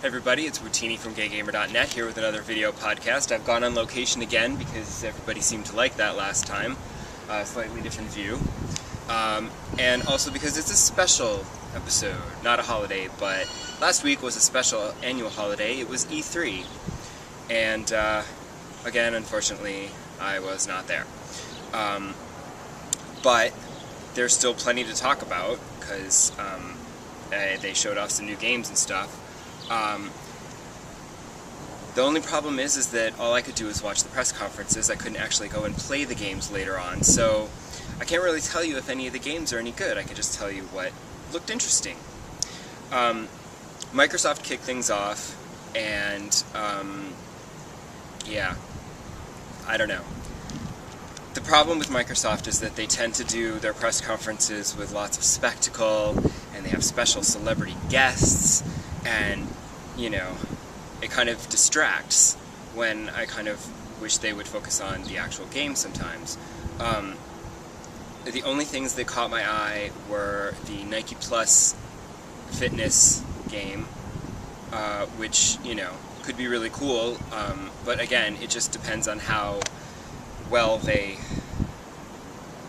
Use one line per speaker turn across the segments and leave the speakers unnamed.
everybody, it's Wootini from GayGamer.net here with another video podcast. I've gone on location again because everybody seemed to like that last time. Slightly different view. And also because it's a special episode, not a holiday, but last week was a special annual holiday. It was E3. And again, unfortunately, I was not there. But there's still plenty to talk about because they showed off some new games and stuff. The only problem is that all I could do is watch the press conferences. I couldn't actually go and play the games later on, so I can't really tell you if any of the games are any good. I can just tell you what looked interesting. Microsoft kicked things off, and yeah, I don't know. The problem with Microsoft is that they tend to do their press conferences with lots of spectacle, and they have special celebrity guests, and, you know, it kind of distracts when I kind of wish they would focus on the actual game sometimes. The only things that caught my eye were the Nike Plus fitness game, which, you know, could be really cool, but again, it just depends on how well they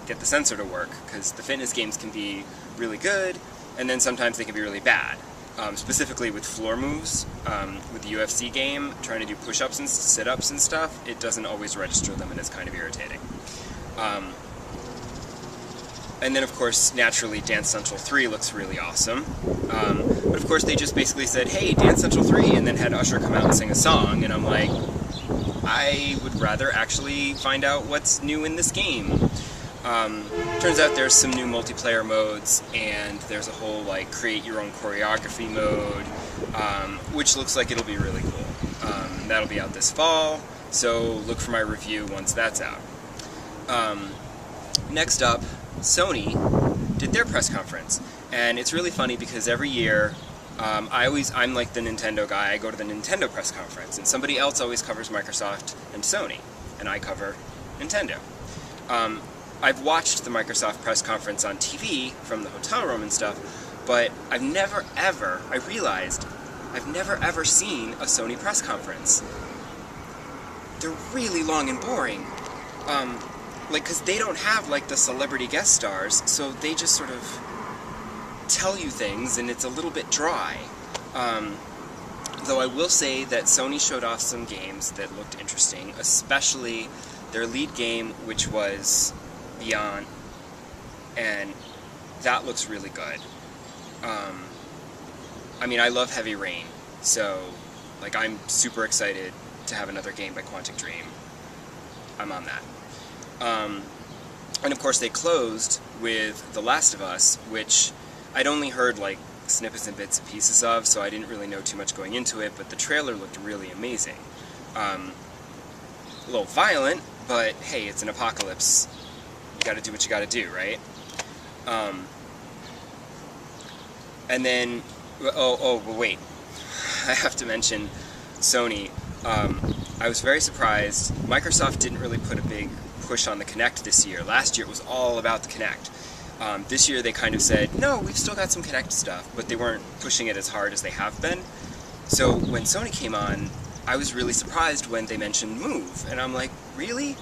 get the sensor to work, because the fitness games can be really good, and then sometimes they can be really bad. Specifically with floor moves, with the UFC game, trying to do push-ups and sit-ups and stuff, it doesn't always register them, and it's kind of irritating. And then, of course, naturally, Dance Central 3 looks really awesome. But of course, they just basically said, hey, Dance Central 3, and then had Usher come out and sing a song, and I'm like, I would rather actually find out what's new in this game. Turns out there's some new multiplayer modes, and there's a whole, like, create your own choreography mode, which looks like it'll be really cool. That'll be out this fall, so look for my review once that's out. Next up, Sony did their press conference, and it's really funny because every year, I'm like the Nintendo guy. I go to the Nintendo press conference, and somebody else always covers Microsoft and Sony, and I cover Nintendo. I've watched the Microsoft press conference on TV from the hotel room and stuff, but I've never ever seen a Sony press conference. They're really long and boring. Like, because they don't have, like, the celebrity guest stars, so they just sort of tell you things, and it's a little bit dry. Though I will say that Sony showed off some games that looked interesting, especially their lead game, which was Beyond, and that looks really good. I mean, I love Heavy Rain, so, like, I'm super excited to have another game by Quantic Dream. I'm on that. And of course they closed with The Last of Us, which I'd only heard like snippets and bits and pieces of, so I didn't really know too much going into it, but the trailer looked really amazing. A little violent, but hey, it's an apocalypse. You gotta do what you gotta do, right? And then, but wait, I have to mention Sony. I was very surprised. Microsoft didn't really put a big push on the Kinect this year. Last year it was all about the Kinect. This year they kind of said, no, we've still got some Kinect stuff, but they weren't pushing it as hard as they have been. So when Sony came on, I was really surprised when they mentioned Move, and I'm like, really?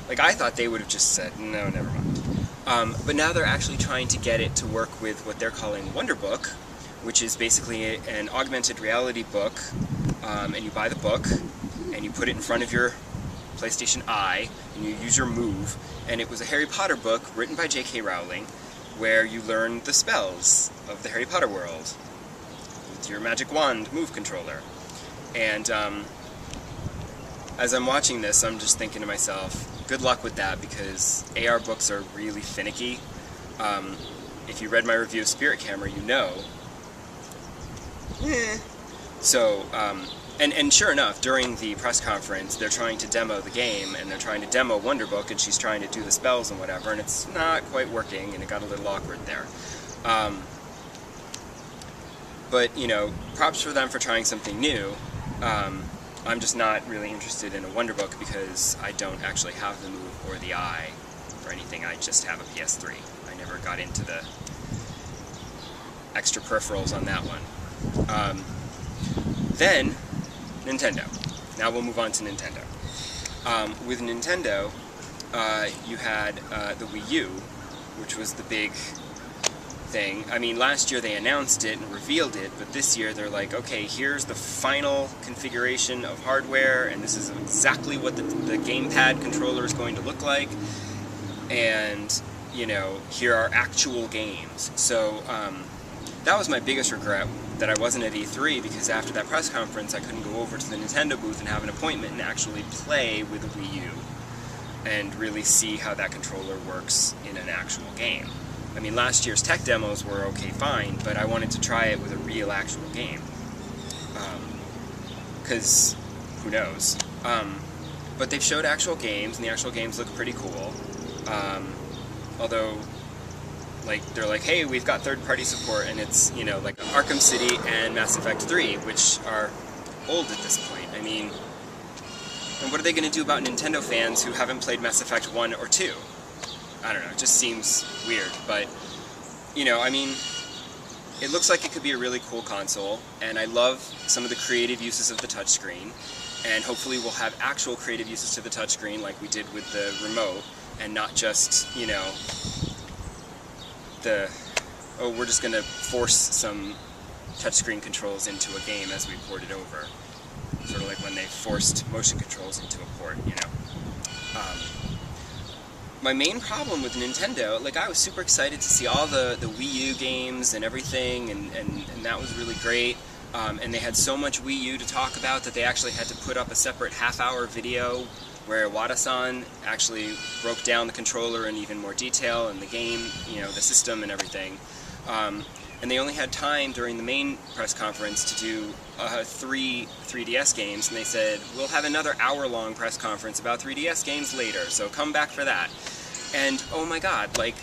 Like, I thought they would have just said, no, never mind. But now they're actually trying to get it to work with what they're calling Wonderbook, which is basically an augmented reality book, and you buy the book, and you put it in front of your PlayStation Eye, and you use your Move, and it was a Harry Potter book written by J.K. Rowling, where you learn the spells of the Harry Potter world with your magic wand Move controller. And as I'm watching this, I'm just thinking to myself, good luck with that, because AR books are really finicky. If you read my review of Spirit Camera, you know. So, and sure enough, during the press conference, they're trying to demo the game, and they're trying to demo Wonderbook, and she's trying to do the spells and whatever, and it's not quite working, and it got a little awkward there. But, you know, props for them for trying something new. I'm just not really interested in a Wonderbook because I don't actually have the Move or the Eye or anything. I just have a PS3. I never got into the extra peripherals on that one. Then, Nintendo. Now we'll move on to Nintendo. With Nintendo, you had the Wii U, which was the big thing. I mean, last year they announced it and revealed it, but this year they're like, okay, here's the final configuration of hardware, and this is exactly what the gamepad controller is going to look like, and, you know, here are actual games. So, that was my biggest regret, that I wasn't at E3, because after that press conference I couldn't go over to the Nintendo booth and have an appointment and actually play with the Wii U and really see how that controller works in an actual game. I mean, last year's tech demos were okay, fine, but I wanted to try it with a real actual game. Because, who knows? But they've showed actual games, and the actual games look pretty cool. Although, like, they're like, hey, we've got third-party support, and it's, you know, like Arkham City and Mass Effect 3, which are old at this point. I mean, and what are they going to do about Nintendo fans who haven't played Mass Effect 1 or 2? I don't know, it just seems weird, but, you know, I mean, it looks like it could be a really cool console, and I love some of the creative uses of the touchscreen, and hopefully we'll have actual creative uses to the touchscreen like we did with the remote, and not just, you know, oh, we're just going to force some touchscreen controls into a game as we port it over. Sort of like when they forced motion controls into a port, you know. My main problem with Nintendo, like, I was super excited to see all the Wii U games and everything, and that was really great. And they had so much Wii U to talk about that they actually had to put up a separate half-hour video where Wada-san actually broke down the controller in even more detail and the game, you know, the system and everything. And they only had time during the main press conference to do 3 3DS games, and they said, we'll have another hour-long press conference about 3DS games later, so come back for that. And, oh my god, like,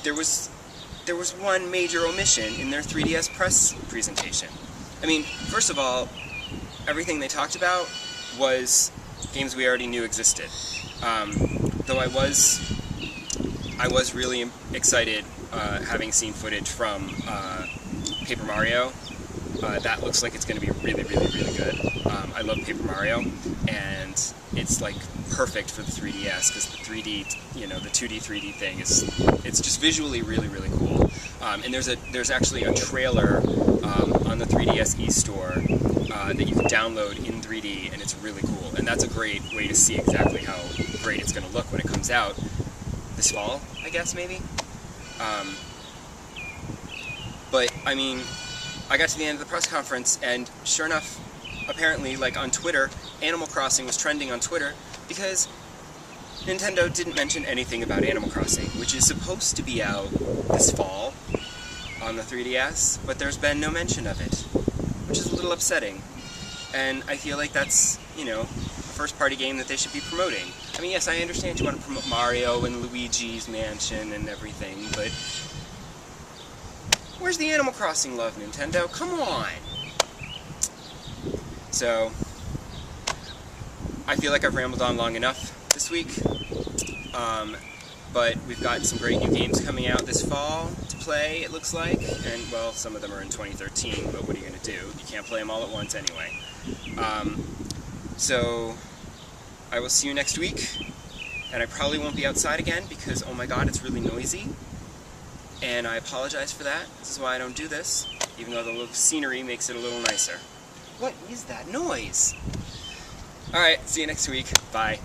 there was one major omission in their 3DS press presentation. I mean, first of all, everything they talked about was games we already knew existed. Though I was really excited having seen footage from Paper Mario. That looks like it's going to be really, really, really good. I love Paper Mario, and it's like perfect for the 3DS because the 3D, you know, the 2D 3D thing it's just visually really, really cool. And there's actually a trailer on the 3DS eStore that you can download in 3D, and it's really cool. And that's a great way to see exactly how great it's going to look when it comes out this fall, I guess, maybe. But, I mean, I got to the end of the press conference, and sure enough, apparently, like on Twitter, Animal Crossing was trending on Twitter because Nintendo didn't mention anything about Animal Crossing, which is supposed to be out this fall on the 3DS, but there's been no mention of it, which is a little upsetting. And I feel like that's, you know, a first-party game that they should be promoting. I mean, yes, I understand you want to promote Mario and Luigi's Mansion and everything, but where's the Animal Crossing love, Nintendo? Come on! So, I feel like I've rambled on long enough this week, but we've got some great new games coming out this fall to play, it looks like, and, well, some of them are in 2013, but what are you going to do? You can't play them all at once anyway. So, I will see you next week, and I probably won't be outside again because, oh my god, it's really noisy, and I apologize for that. This is why I don't do this, even though the little scenery makes it a little nicer. What is that noise? Alright, see you next week. Bye.